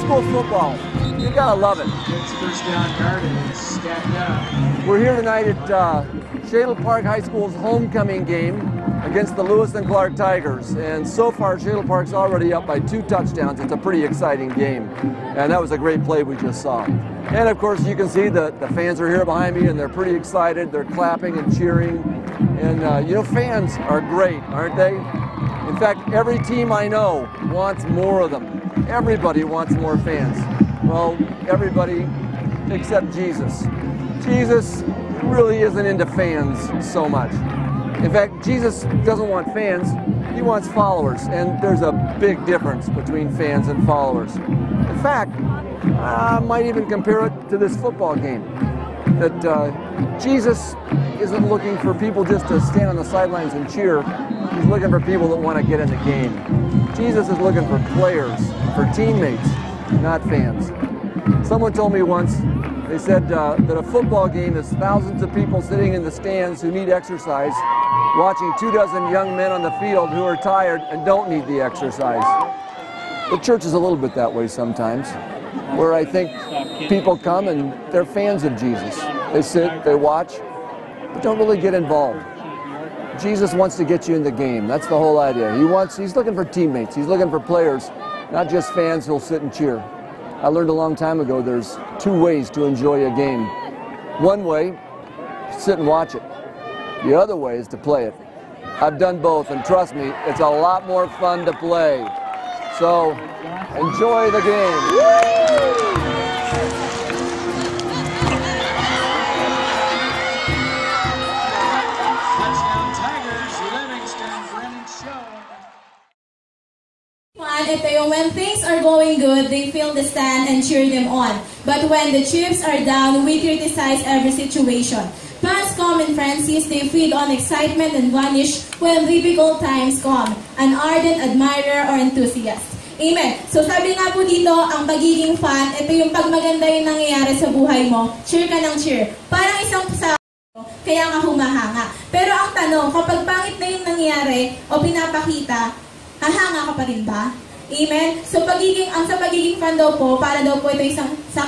school football. You gotta love it. First down yard and stacked up. We're here tonight at Shadle Park High School's homecoming game against the Lewis and Clark Tigers. And so far, Shadle Park's already up by 2 touchdowns. It's a pretty exciting game. And that was a great play we just saw. And of course, you can see the fans are here behind me, and they're pretty excited. They're clapping and cheering. And you know, fans are great, aren't they? In fact, every team I know wants more of them. Everybody wants more fans. Well, everybody except Jesus. Jesus really isn't into fans so much. In fact, Jesus doesn't want fans, he wants followers, and there's a big difference between fans and followers. In fact, I might even compare it to this football game, that Jesus isn't looking for people just to stand on the sidelines and cheer. He's looking for people that want to get in the game. Jesus is looking for players, for teammates, not fans. Someone told me once, they said that a football game is thousands of people sitting in the stands who need exercise, watching 24 young men on the field who are tired and don't need the exercise. The church is a little bit that way sometimes, where I think people come and they're fans of Jesus. They sit, they watch, but don't really get involved. Jesus wants to get you in the game. That's the whole idea. He's looking for teammates. He's looking for players, not just fans who'll sit and cheer. I learned a long time ago there's 2 ways to enjoy a game. One way, sit and watch it. The other way is to play it. I've done both, and trust me, it's a lot more fun to play. So, enjoy the game. Ito yung when things are going good, they fill the stand and cheer them on. But when the chips are down, we criticize every situation. Fans come in frenzies, they feed on excitement and vanish when difficult times come. An ardent admirer or enthusiast. Amen. So sabi nga po dito, ang pagiging fan, ito yung pag maganda yung nangyayari sa buhay mo, cheer ka ng cheer. Parang isang kaya nga humahanga. Pero ang tanong, kapag pangit na yung nangyayari o pinapakita, hahanga ka pa rin ba? Amen? So sa pagiging fan daw po, para daw po ito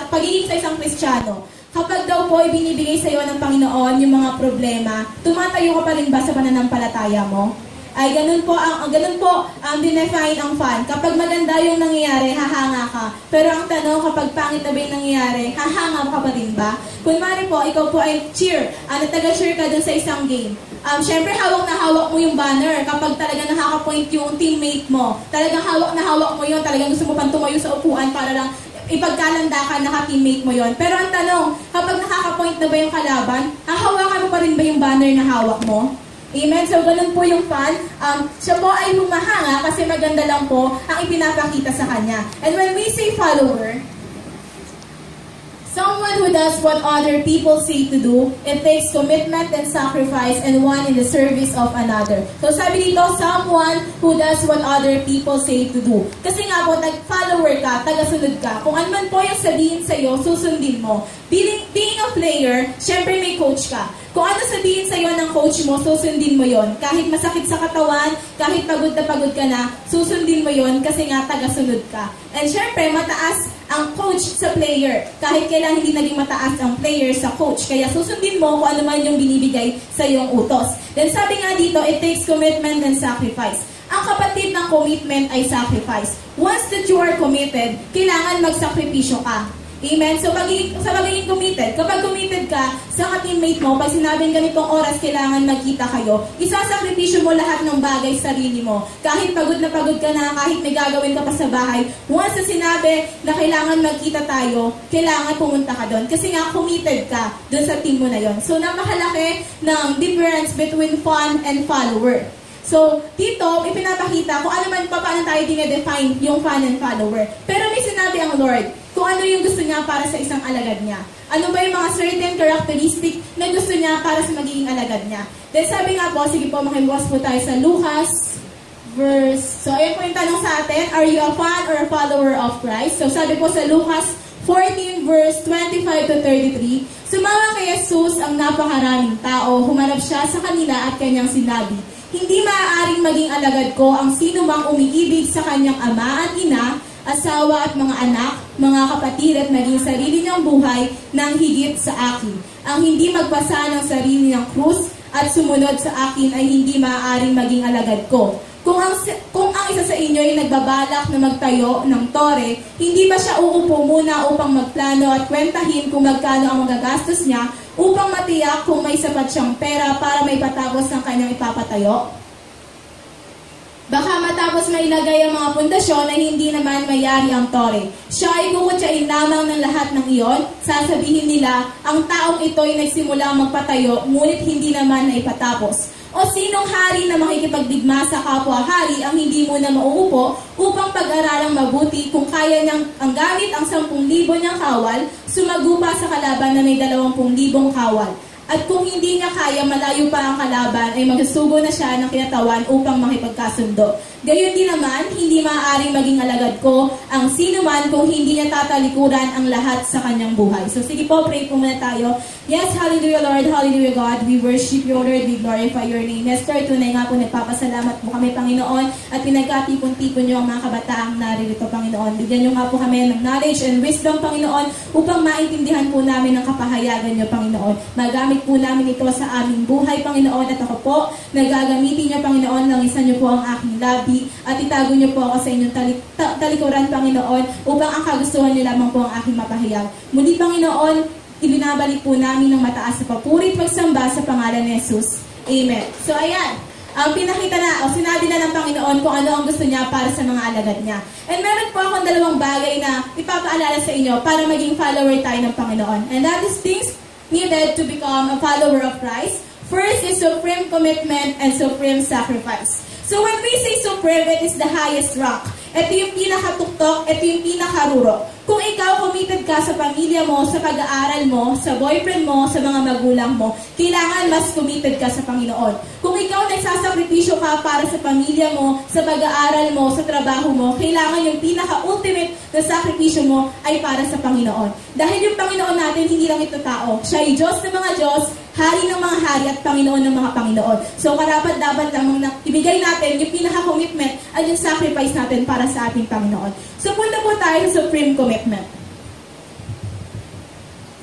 pagiging sa isang Kristiyano, kapag daw po ibinibigay sa iyo ng Panginoon yung mga problema, tumatayo ka pa rin ba sa pananampalataya mo? Ay ganun po ang dinefine ang fan. Kapag maganda yung nangyayari, hahanga ka. Pero ang tanong, kapag pangit na ba yung nangyayari, hahanga ka pa rin ba? Kunwari po, ikaw po ay cheer, taga-cheer ka dun sa isang game. Siyempre, hawak na hawak mo yung banner kapag talaga nakaka-point yung teammate mo. Talagang hawak na hawak mo yun. Talagang gusto mo pang tumayo sa upuan para lang ipagkalandakan na ka-teammate mo yon. Pero ang tanong, kapag nakaka-point na ba yung kalaban, hahawakan mo pa rin ba yung banner na hawak mo? Amen? So, ganun po yung fan. Siya po ay humahanga kasi maganda lang po ang ipinapakita sa kanya. And when we say follower, someone who does what other people say to do, it takes commitment and sacrifice and one in the service of another. So sabi dito, someone who does what other people say to do. Kasi nga po, follower ka, tagasunod ka. Kung ano man po yung sabihin sa'yo, susundin mo. Being a player, syempre may coach ka. Kung ano sabihin sa'yo ng coach mo, susundin mo yon. Kahit masakit sa katawan, kahit pagod ka na, susundin mo yon kasi nga tagasunod ka. And syempre, mataas ang coach sa player. Kahit kailan hindi naging mataas ang player sa coach. Kaya susundin mo kung ano man yung binibigay sa iyong utos. Then sabi nga dito, it takes commitment and sacrifice. Ang kapatid ng commitment ay sacrifice. Once that you are committed, kailangan magsakripisyo ka. Amen? So, sa pagiging committed, kapag committed ka sa ka-teammate mo, pag sinabing ganitong oras kailangan magkita kayo, isasakripisyo mo lahat ng bagay sa sarili mo. Kahit pagod ka na, kahit may gagawin ka pa sa bahay, once na sinabi na kailangan magkita tayo, kailangan pumunta ka doon. Kasi nga, committed ka doon sa team mo na yon. So, napakalaki ng difference between fan and follower. So, dito, ipinapakita kung ano man pa paano tayo dinedefine yung fan and follower. Pero may sinabi ang Lord, kung ano yung gusto niya para sa isang alagad niya. Ano ba yung mga certain characteristic na gusto niya para sa magiging alagad niya. Then sabi nga po, sige po, makibukas po tayo sa Lucas verse. So, ayun po yung tanong sa atin, are you a fan or a follower of Christ? So, sabi po sa Lucas 14 verse 25 to 33, sumama kay Jesus ang napakaraming tao, humarap siya sa kanila at kanyang sinabi, hindi maaaring maging alagad ko ang sino mang umiibig sa kanyang ama at ina, asawa at mga anak, mga kapatid, at maging sarili niyang buhay ng higit sa akin. Ang hindi magpasa ng sarili niyang krus at sumunod sa akin ay hindi maaaring maging alagad ko. Kung ang isa sa inyo ay nagbabalak na magtayo ng tore, hindi ba siya uupo muna upang magplano at kwentahin kung magkano ang magagastos niya upang matiyak kung may sapat siyang pera para may patapos ng kanyang ipapatayo? Baka matapos mailagay ang mga pundasyon ay hindi naman mayari ang tore. Siya ay kukutsain lamang ng lahat ng iyon. Sasabihin nila, ang taong ito ay nagsimulang magpatayo, ngunit hindi naman na ipatapos. O sinong hari na makikipagdigma sa kapwa-hari ang hindi muna mauupo upang pag-aralang mabuti kung kaya niyang ang gamit ang 10,000 niyang kawal, sumagupa sa kalaban na may 20,000 kawal. At kung hindi niya kaya, malayo pa ang kalaban, ay magsusugo na siya ng kinatawan upang makipagkasundo. Gayon din naman, hindi maaaring maging alagad ko ang sino man kung hindi niya tatalikuran ang lahat sa kanyang buhay. So sige po, pray po muna tayo. Yes, hallelujah Lord, hallelujah God. We worship you, Lord, we glorify your name. Yes, Lord, tunay nga po nagpapasalamat po kami, Panginoon, at pinagkatipon-tipon niyo ang mga kabataang naririto, Panginoon. Bigyan niyo nga po kami ng knowledge and wisdom, Panginoon, upang maintindihan po namin ang kapahayagan niyo, Panginoon. Magamit po namin ito sa aming buhay, Panginoon, at ako po, nagagamitin niyo, Panginoon, langisan niyo po ang aking labi, at itago niyo po ako sa inyong talikuran, Panginoon, upang ang kagustuhan niyo lamang po ang aking mapahayag. Muli, Panginoon, ibinabalik po namin ng mataas sa papuri at pagsamba sa pangalan ni Jesus. Amen. So, ayan. Pinakita na, o sinabi na ng Panginoon kung ano ang gusto niya para sa mga alagad niya. And meron po akong dalawang bagay na ipapaalala sa inyo para maging follower tayo ng Panginoon. And that is things needed to become a follower of Christ. First is supreme commitment and supreme sacrifice. So when we say supreme, it is the highest rank. Ito yung pinakatuktok, ito yung pinakaruro. Kung ikaw committed ka sa pamilya mo, sa pag-aaral mo, sa boyfriend mo, sa mga magulang mo, kailangan mas committed ka sa Panginoon. Kung ikaw nagsasakripisyo ka para sa pamilya mo, sa pag-aaral mo, sa trabaho mo, kailangan yung pinaka-ultimate na sakripisyo mo ay para sa Panginoon. Dahil yung Panginoon natin, hindi lang ito tao. Siya ay Diyos ng mga Diyos, Hari ng mga hari at Panginoon ng mga Panginoon. So karapat-dapat lamang na ibigay natin yung pinaka-commitment at yung sacrifice natin para sa ating Panginoon. So punta po tayo sa supreme commitment.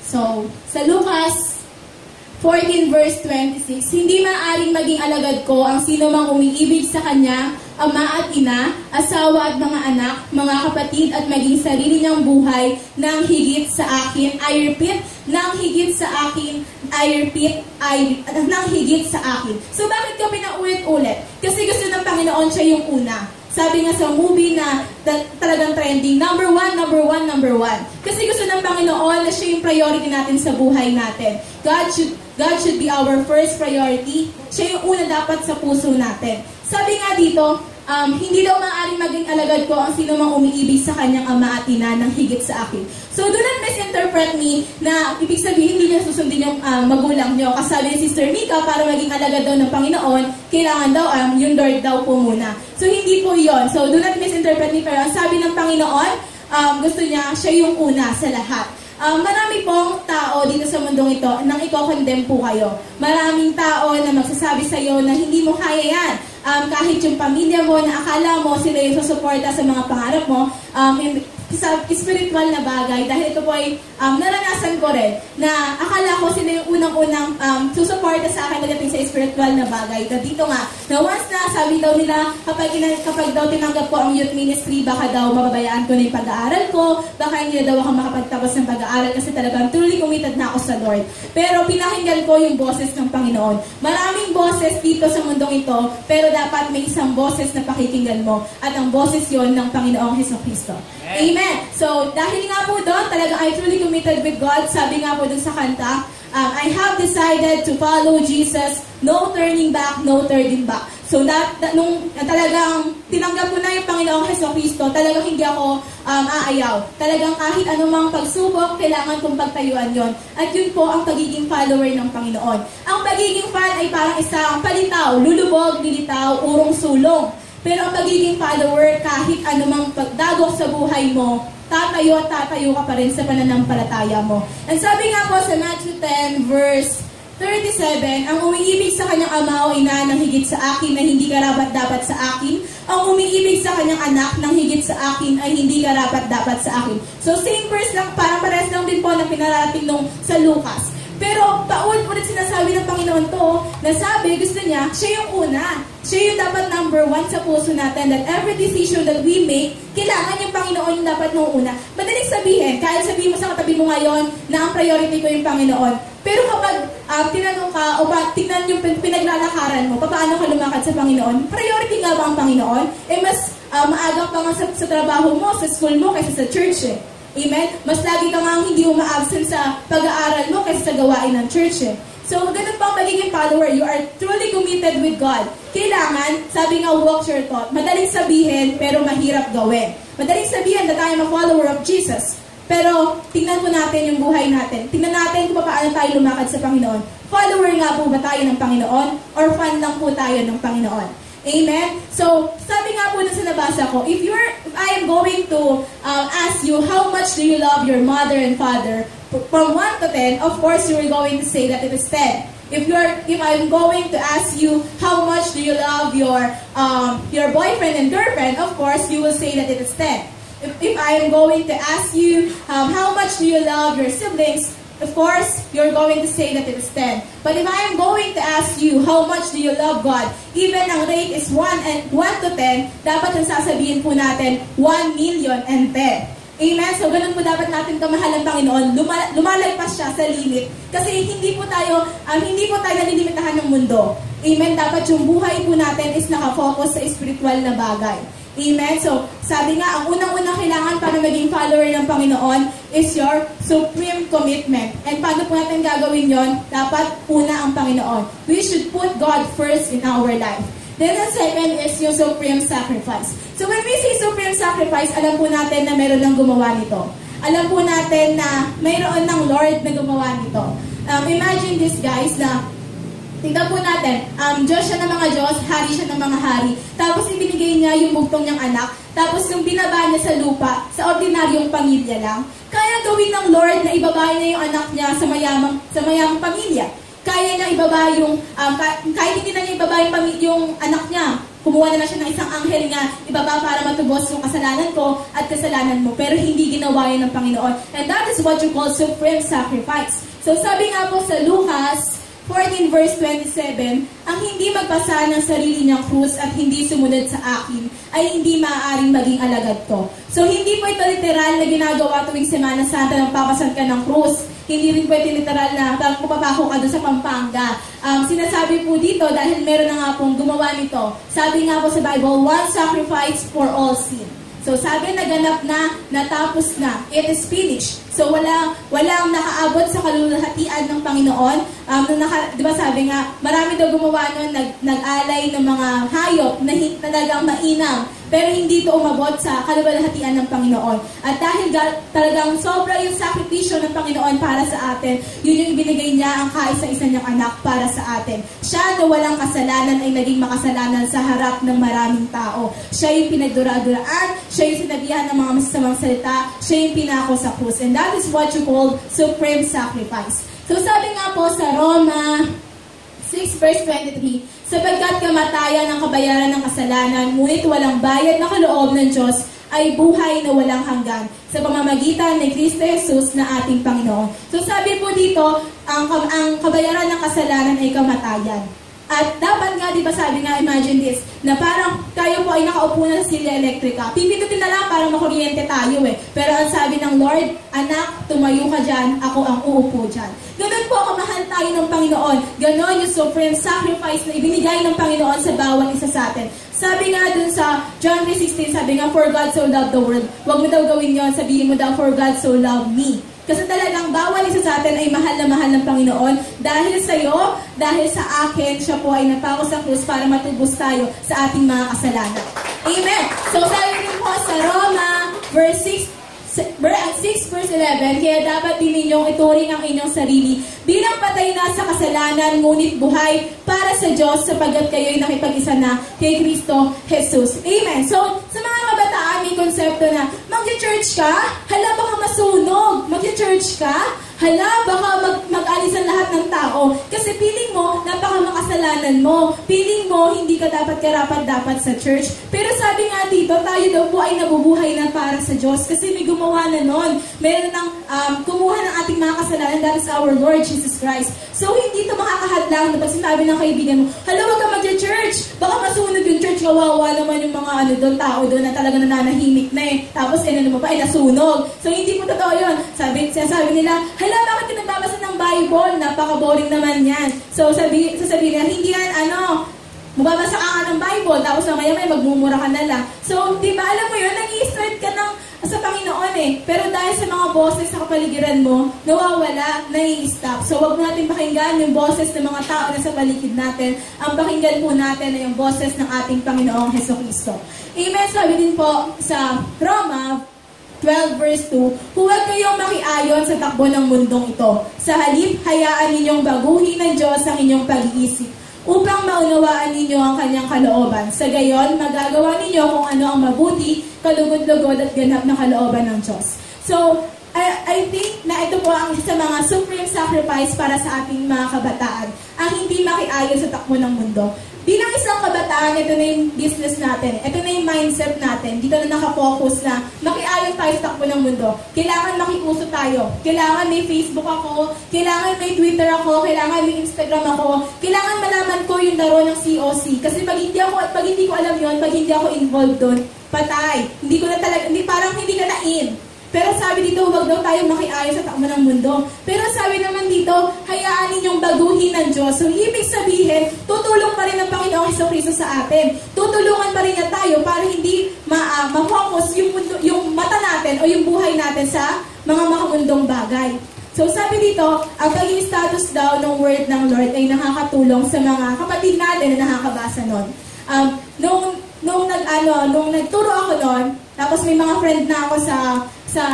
So, sa Lucas 14 verse 26, hindi maaaring maging alagad ko ang sino mang umiibig sa kanya, ama at ina, asawa at mga anak, mga kapatid at maging sarili niyang buhay ng higit sa akin. I repeat, ng higit sa akin. I repeat, ng higit sa akin. So bakit ko pinaulit-ulit? Kasi gusto ng Panginoon siya yung una. Sabi nga sa movie na talagang trending, number one. Kasi gusto ng Panginoon na siya yung priority natin sa buhay natin. God should be our first priority. Siya yung una dapat sa puso natin. Sabi nga dito, hindi daw maaaring maging alagad ko ang sino mang umiibig sa kanyang ama at ina ng higit sa akin. So do not misinterpret me na ibig sabihin hindi niya susundin yung magulang niyo. Kasabi ni Sister Mika, para maging alagad daw ng Panginoon, kailangan daw yung Lord daw po muna. So hindi po yon. So do not misinterpret me, pero ang sabi ng Panginoon, gusto niya siya yung una sa lahat. Marami pong tao dito sa mundong ito nang i-condemn po kayo. Maraming tao na magsasabi sa iyo na hindi mo kaya yan. Kahit yung pamilya mo na akala mo sila yung susuporta sa mga pangarap mo, sa spiritual na bagay, dahil ito po ay naranasan ko rin na akala ko sila yung unang-unang susuporta sa akin pagdating sa spiritual na bagay. Dito nga, na once na sabi daw nila, kapag daw tinanggap ko ang youth ministry, baka daw mababayaan ko na yung pag-aaral ko, baka hindi daw ako makapagtapos ng pag-aaral kasi talagang truly committed na ako sa Lord. Pero pinakinggan ko yung boses ng Panginoon. Maraming boses dito sa mundong ito, pero dapat may isang boses na pakikinggan mo, at ang boses yon ng Panginoong Jesucristo. Amen. So, dahil nga po doon, talaga I truly committed with God. Sabi nga po doon sa kanta, I have decided to follow Jesus, no turning back, no turning back. So, nung talagang tinanggap ko na yung Panginoong Jesucristo, talagang hindi ako aayaw. Talagang kahit anumang pagsubok, kailangan kong pagtayuan yon. At yun po ang pagiging follower ng Panginoon. Ang pagiging fan ay parang isang palitaw, lulubog, lilitaw, urong sulong. Pero ang pagiging follower, kahit anumang pagdagok sa buhay mo, tatayo at tatayo ka pa rin sa pananampalataya mo. And sabi nga po sa Matthew 10 verse 37, ang umiibig sa kanyang ama o ina ng higit sa akin ay hindi karapat-dapat sa akin. Ang umiibig sa kanyang anak ng higit sa akin ay hindi karapat-dapat sa akin. So same verse lang, parang parehas lang din po na pinarating nung sa Lucas. Pero paulit-ulit sinasabi ng Panginoon to, na sabi, gusto niya, siya yung una. Siya yung dapat number 1 sa puso natin, that every decision that we make, kailangan yung Panginoon yung dapat nung una. Madaling sabihin, kahit sabihin mo sa katabi mo ngayon na ang priority ko yung Panginoon. Pero kapag tinanong ka o tingnan yung pinaglalakaran mo, paano ka lumakad sa Panginoon, priority nga ba ang Panginoon? Mas maaga pa nga sa trabaho mo, sa school mo, kaysa sa church eh. Amen? Mas lagi ka nga hindi uma-absent sa pag-aaral mo kaysa sa gawain ng church eh. So, ganun pa ang magiging follower. You are truly committed with God. Kailangan, sabi nga, walk your thought. Madaling sabihin, pero mahirap gawin. Madaling sabihin na tayo a follower of Jesus. Pero, tingnan po natin yung buhay natin. Tingnan natin kung paano tayo lumakad sa Panginoon. Follower nga po ba tayo ng Panginoon? Or fan lang po tayo ng Panginoon? Amen? So, sabi nga po na sa nabasa ko, if I am going to ask you, how much do you love your mother and father? From 1 to 10, of course, you're going to say that it is 10. If I'm going to ask you, how much do you love your boyfriend and girlfriend? Of course, you will say that it is 10. If I am going to ask you, how much do you love your siblings? Of course, you're going to say that it is 10. But if I am going to ask you, how much do you love God? Even ang rate is 1 to 10, dapat ang sasabihin po natin, 1,000,010. Amen? So, ganun po dapat natin kamahal ang Panginoon. Lumalagpas siya sa limit. Kasi hindi po tayo nalilimitahan ng mundo. Amen? Dapat yung buhay po natin is nakafocus sa spiritual na bagay. Amen? So, sabi nga, ang unang-unang kailangan para maging follower ng Panginoon is your supreme commitment. And paano po natin gagawin yon? Dapat una ang Panginoon. We should put God first in our life. Then the second is yung supreme sacrifice. So when we say supreme sacrifice, alam po natin na meron ng gumawa nito. Alam po natin na mayroon ng Lord na gumawa nito. Imagine this guys na tingnan po natin, Diyos siya ng mga Diyos, hari siya ng mga hari. Tapos ibinigay niya yung bugtong niyang anak. Tapos yung binaba niya sa lupa, sa ordinaryong pamilya lang. Kaya gawin ng Lord na ibaba niya yung anak niya sa mayamang pamilya. Kaya niya ibaba yung, kahit hindi na niya ibaba yung anak niya. Kumuha na siya ng isang anghel nga, ibaba para matubos yung kasalanan ko at kasalanan mo. Pero hindi ginawa yun ng Panginoon. And that is what you call supreme sacrifice. So sabi nga po sa Lucas 14 verse 27, ang hindi magpasa ng sarili niyang krus at hindi sumunod sa akin ay hindi maaaring maging alagad ko. So hindi po ito literal na ginagawa tuwing Semana Santa ng papasan ka ng krus. Hindi rin po ito literal na pupapako ka doon sa Pampanga. Sinasabi po dito dahil meron na nga pong gumawa nito. Sabi nga po sa Bible, one sacrifice for all sin. So sabi, naganap na, natapos na. It is finished. So walang nakaabot sa kalulahatian ng Panginoon. Di ba sabi nga, marami daw gumawa nun, nag-alay ng mga hayop na talagang mainam. Pero hindi ito umabot sa kalulahatian ng Panginoon. At dahil talagang sobra yung sakripisyo ng Panginoon para sa atin, yun yung ibinigay niya ang kaisa-isa niyang anak para sa atin. Siya na walang kasalanan ay naging makasalanan sa harap ng maraming tao. Siya yung pinagdura-duraan, siya yung sinabihan ng mga masasamang salita, siya yung pinako sa krus. And that is what you call supreme sacrifice. So sabi nga po sa Roma 6 verse 23, sapagkat kamatayan ang kabayaran ng kasalanan, ngunit walang bayad na kaloob ng Diyos ay buhay na walang hanggan sa pamamagitan ni Kristo Jesus na ating Panginoon. So sabi po dito, ang kabayaran ng kasalanan ay kamatayan. At dapat nga, di ba sabi nga, imagine this, na parang tayo po ay nakaupo na sa silya elektrika. Pipindutin na lang para makuryente tayo eh. Pero ang sabi ng Lord, anak, tumayo ka dyan, ako ang uupo dyan. Ganun po, kamahal tayo ng Panginoon. Ganon yung supreme sacrifice na ibinigay ng Panginoon sa bawat isa sa atin. Sabi nga dun sa John 3:16, sabi nga, for God so loved the world. Huwag mo daw gawin yon, sabihin mo daw, for God so loved me. Kasi talagang bawat isa sa atin ay mahal na mahal ng Panginoon. Dahil sa iyo, dahil sa akin, siya po ay napako sa krus para matubos tayo sa ating mga kasalanan. Amen! So sabi rin po sa Roma, verse 6 verse 11, kaya dapat din ninyong ituring ang inyong sarili bilang patay na sa kasalanan, ngunit buhay para sa Diyos sapagkat kayo'y nakipag-isa na kay Kristo Jesus. Amen. So, sa mga kabataan, may konsepto na, mag-church ka? Hala, baka masunog. Mag-church ka? hala, baka mag-alisan lahat ng tao. Kasi feeling mo, napaka-makasalanan mo. Feeling mo, hindi ka dapat karapat-dapat sa church. Pero sabi nga dito, tayo daw po ay nabubuhay na para sa Diyos. Kasi may gumawa na nun. Meron ng kumuha ng ating mga kasalanan, that is our Lord Jesus Christ. So, hindi ito makakahadlang na pag sinabi ng kaibigan mo, hala, wag ka mag-church. Baka masunod yung church, kawawa naman yung mga tao doon na talaga nananahimik na eh. Tapos, mo pa, nasunog. So, hindi po totoo yun. Sabi nila, hala, bakit ka nagbabasa ng Bible? Napaka-boring naman yan. So, sasabihin nila, hindi yan, magbabasa ka nga ng Bible, tapos mamaya-maya magmumura ka na lang. So, di ba, alam mo yun, nag-i-start ka sa Panginoon eh. Pero dahil sa mga boses sa kapaligiran mo, nawawala, nai-stop. So, wag natin pakinggan yung boses ng mga tao na sa paligid natin. Ang pakinggan po natin ay yung boses ng ating Panginoong Hesukristo. Amen. Sabi din po sa Roma 12 verse 2, huwag kayong makiayon sa takbo ng mundong ito. Sa halip, hayaan ninyong baguhin ng Diyos ang inyong pag-iisip upang maunawaan ninyo ang kanyang kalooban. Sa gayon, magagawa ninyo kung ano ang mabuti, kalugod-lugod at ganap na kalooban ng Diyos. So, I think na ito po ang isa mga supreme sacrifice para sa ating mga kabataan, ang hindi makiayon sa takbo ng mundo. Bilang isang kabataan, ito na yung business natin. Ito na yung mindset natin. Dito na nakafocus na makiayon tayo sa takbo ng mundo. Kailangan makiuso tayo. Kailangan may Facebook ako. Kailangan may Twitter ako. Kailangan may Instagram ako. Kailangan malaman ko yung laro ng COC. Kasi pag hindi ko alam yun, pag hindi ako involved doon, patay. Hindi ko na talaga, parang hindi ka na in. Pero sabi dito, huwag daw tayo makiayon sa takbo ng mundo. Pero sabi naman dito, hayaan ninyong baguhin ng Diyos. So, ibig sabihin, tutulong pa rin ang Panginoong Hesukristo sa atin. Tutulungan pa rin niya tayo para hindi ma-focus yung mata natin o yung buhay natin sa mga makamundong bagay. So, sabi dito, ang pagiging status daw ng word ng Lord ay nakakatulong sa mga kapatid natin na nakakabasa nun. Nung nagturo ako nun, tapos may mga friend na ako sa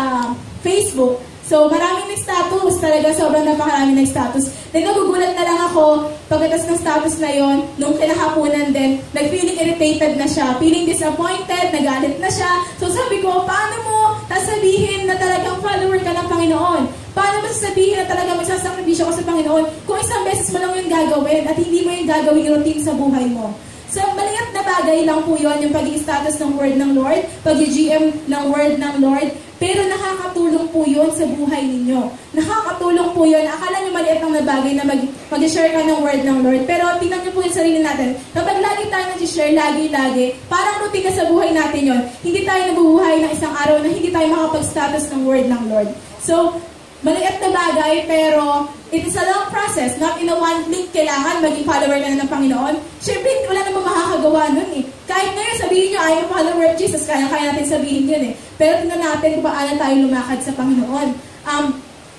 Facebook. So, maraming nag-status. Talaga, sobrang napakaraming nag-status. Then, nagugulat na lang ako pagkatas ng status na yon, nung kinahaponan din, nag-feeling irritated na siya, feeling disappointed, nagalit na siya. So, sabi ko, paano mo sasabihin na talagang follower ka ng Panginoon? Paano mo sasabihin na talagang magsasakripisyo ka sa Panginoon kung isang beses mo lang yung gagawin at hindi mo yung gagawin routine sa buhay mo? So, maliit na bagay lang po yun, yung pag-i-status ng word ng Lord, pag-i-GM ng word ng Lord, pero nakakatulong po yun sa buhay ninyo. Nakakatulong po yun. Akala nyo maliit lang na bagay na mag-share ka ng word ng Lord, pero tingnan nyo po yung sarili natin. Kapag lagi tayo nag-share, lagi, parang routine na sa buhay natin yun. Hindi tayo nabubuhay ng isang araw na hindi tayo makapag-status ng word ng Lord. So, maliit na bagay, pero it is a long process. Not in a one click, kailangan maging follower ka na ng Panginoon. Siyempre, wala namang makakagawa nun eh. Kahit ngayon, sabihin nyo, I'm a follower of Jesus, kaya natin sabihin yun eh. Pero tingnan natin kung paano tayo lumakad sa Panginoon.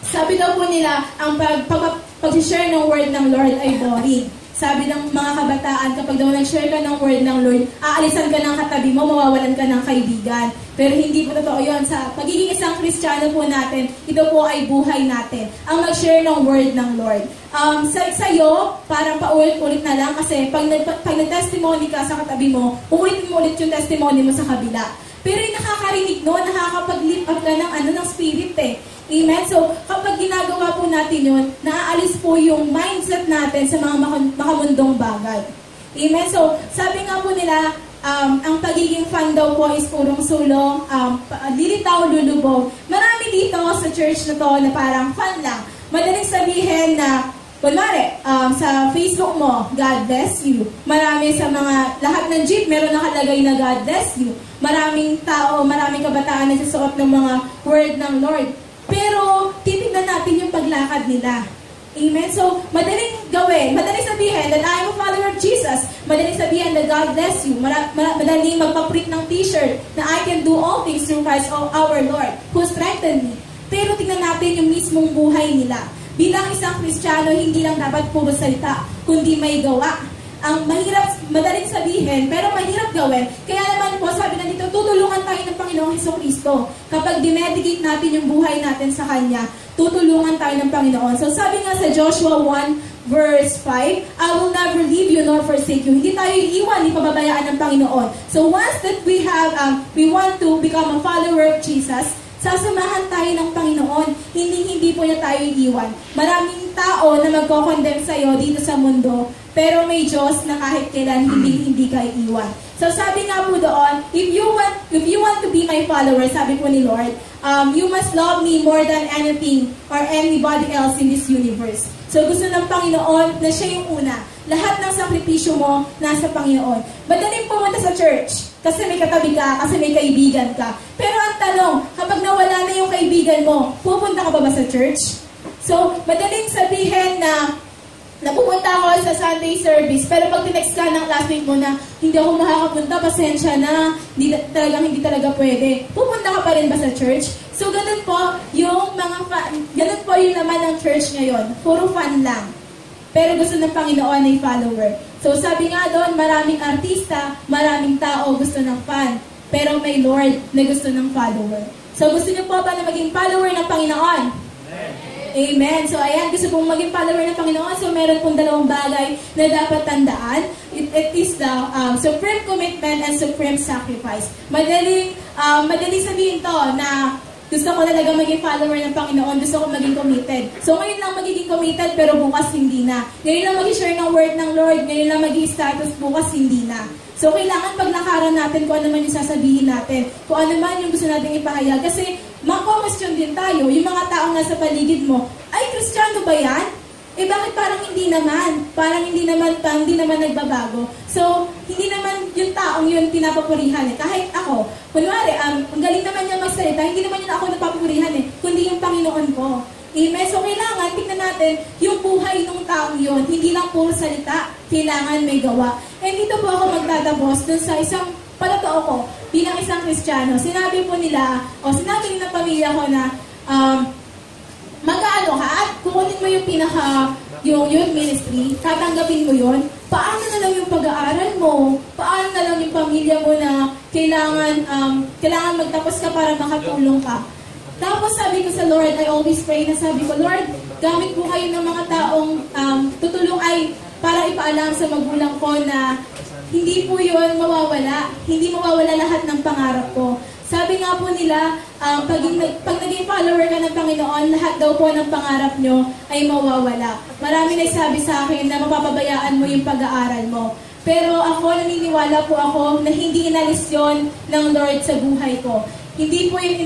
Sabi daw po nila, ang pag-share ng word ng Lord ay boring. Sabi ng mga kabataan, kapag daw nag-share ka ng word ng Lord, aalisan ka ng katabi mo, mawawalan ka ng kaibigan. Pero hindi po totoo yun. Sa pagiging isang Kristiyano po natin, ito po ay buhay natin. Ang mag-share ng word ng Lord. Sa'yo, parang paulit-ulit na lang kasi pag nag-testimony ka sa katabi mo, uulitin mo ulit yung testimony mo sa kabila. Pero yung nakakarinig no, nakakapag-lift up ka ng spirit eh. Amen? So, kapag ginagawa po natin yun, naaalis po yung mindset natin sa mga makamundong bagay. Amen? So, sabi nga po nila, ang pagiging fan daw po is purong sulong, lilitaw, lulubog. Marami dito sa church na to na parang fan lang. Madaling sabihin na, kunwari, sa Facebook mo, God bless you. Marami sa lahat ng jeep, meron nakalagay na God bless you. Maraming tao, maraming kabataan na nagsusuot ng mga word ng Lord. Pero, titignan natin yung paglakad nila. Amen? So, madaling gawin, madaling sabihin that I am a follower of Jesus. Madaling sabihin that God bless you. Madaling magpaprint ng t-shirt na I can do all things through Christ our Lord, who strengthened me. Pero tingnan natin yung mismong buhay nila. Bilang isang Kristiyano, hindi lang dapat puro salita, kundi may gawa. Ang madaling sabihin, pero mahirap gawin. Kaya naman po, sabi na dito, tutulungan tayo ng Panginoong Hesukristo. Kapag dinedicate natin yung buhay natin sa Kanya, tutulungan tayo ng Panginoon. So sabi nga sa Joshua 1 verse 5, I will never leave you nor forsake you. Hindi tayo iiwan, ipababayaan ng Panginoon. So once that we want to become a follower of Jesus, Sasamahan tayo ng Panginoon. Hindi po niya tayo iiwan. Maraming tao na magko-condemn sa'yo dito sa mundo, pero may Diyos na kahit kailan hindi ka iiwan. So sabi nga po doon, if you want to be my follower, sabi po ni Lord, you must love me more than anything or anybody else in this universe. So gusto ng Panginoon na siya yung una. Lahat ng sakripisyo mo nasa Panginoon. Madaling pumunta sa church kasi may katabi ka, kasi may kaibigan ka. Pero ang tanong, kapag nawala na yung kaibigan mo, pupunta ka ba sa church? So madaling sabihin na napupunta ako sa Sunday service, pero pag tinext ka ng classmate mo na hindi ako makakapunta, pasensya na, hindi talaga pwede. Pupunta ka pa rin ba sa church? So ganun po yung laman ng church ngayon. Puro fan lang. Pero gusto ng Panginoon ay follower. So sabi nga doon, maraming artista, maraming tao gusto ng fan. Pero may Lord na gusto ng follower. So gusto niyo po ba na maging follower ng Panginoon? Amen. So ayan, gusto pong maging follower ng Panginoon. So meron pong dalawang bagay na dapat tandaan. It is the supreme commitment and supreme sacrifice. Madali sabihin to na gusto ko talaga maging follower ng Panginoon. Gusto ko maging committed. So ngayon lang magiging committed, pero bukas hindi na. Ngayon lang mag-share ng word ng Lord. Ngayon lang magiging status, bukas hindi na. So kailangan paglakaran natin kung ano man yung sasabihin natin. Kung ano man yung gusto natin ipahayag. Kasi mako-question din tayo. Yung mga taong nasa paligid mo, ay, Kristiyano ba yan? Eh bakit parang hindi naman? Parang hindi naman nagbabago. So, hindi naman yung taong yun pinapapurihan eh. Kahit ako, kunwari, ang galing naman niya magsalita, hindi naman yun ako nagpapurihan eh, kundi yung Panginoon ko. Amen? So, kailangan, tignan natin yung buhay ng taong yun. Hindi lang puro salita, kailangan may gawa. And dito po ako magtatapos dun sa isang patotoo ko bilang isang Kristiyano. Sinabi nila ng pamilya ko na, mag-aano ka at kukunin mo yung youth ministry, tatanggapin mo yun, paano na lang yung pag-aaral mo? Paano na lang yung pamilya mo na kailangan magtapos ka para makatulong ka? Tapos sabi ko sa Lord, I always pray na sabi ko, Lord, gamit po kayo ng mga taong tutulong ay para ipaalam sa magulang ko na hindi po yun mawawala. Hindi mawawala lahat ng pangarap ko. Sabi nga po nila, pag naging follower ka ng Panginoon, lahat daw po ng pangarap nyo ay mawawala. Marami nagsabi sa akin na mapapabayaan mo yung pag-aaral mo. Pero ako, naniniwala po ako na hindi inalis yon ng Lord sa buhay ko. Hindi po yung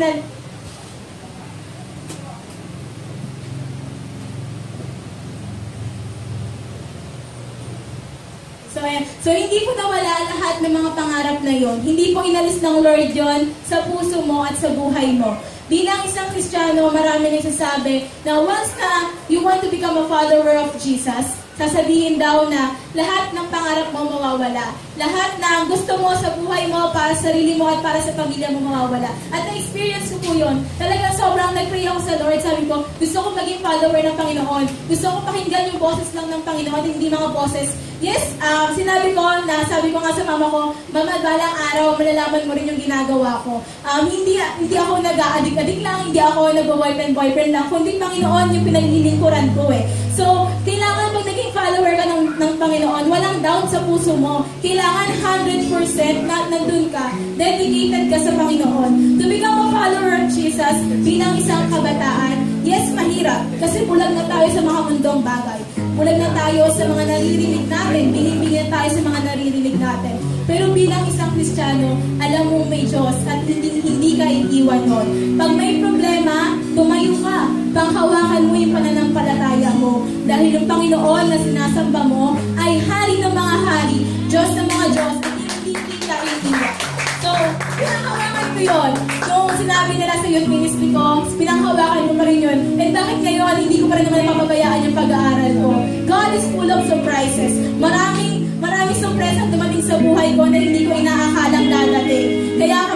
So, hindi po nawala lahat ng mga pangarap na yon. Hindi po inalis ng Lord yon sa puso mo at sa buhay mo. Bilang isang Kristiyano, marami nagsasabi na once na you want to become a follower of Jesus, sasabihin daw na lahat ng pangarap mo mawawala. Lahat ng gusto mo sa buhay mo, para sa sarili mo at para sa pamilya mo mawawala. At na-experience ko po yun. Talagang sobrang nag-pray ako sa Lord. Sabi ko, gusto ko maging follower ng Panginoon. Gusto ko pakinggan yung boses lang ng Panginoon, hindi mga boses. Yes, sabi ko nga sa mama ko, Mama, balang araw, malalaman mo rin yung ginagawa ko. Hindi ako nag-aadik-adik lang, hindi ako nag-boyfriend lang, kundi Panginoon yung pinaglilingkuran ko eh. So, kailangan pag naging follower ka ng Panginoon, walang doubt sa puso mo. Kailangan 100% na nandun ka, dedicated ka sa Panginoon. To become a follower of Jesus bilang isang kabataan, yes, mahirap. Kasi bulag na tayo sa mga mundong bagay. Bulag na tayo sa mga naririnig natin. Binibigyan tayo sa mga naririnig natin. Pero bilang isang Kristiyano, alam mo may Diyos at hindi ka iiwan nun. Pag may problema, tumayo ka. Panghawakan mo yung pananampalataya mo. Dahil yung Panginoon na sinasamba mo ay hari ng mga hari, Diyos ng mga Diyos, at hindi ka iiwan. So, pinanghawakan ko yun. Nung sinabi nila sa youth ministry ko, pinanghawakan ko pa rin yun. And bakit ngayon, hindi ko pa rin naman napapabayaan yung pag-aaral ko. God is full of surprises. Maraming surprise ang dumating sa buhay ko na hindi ko inaakalang dadating. Kaya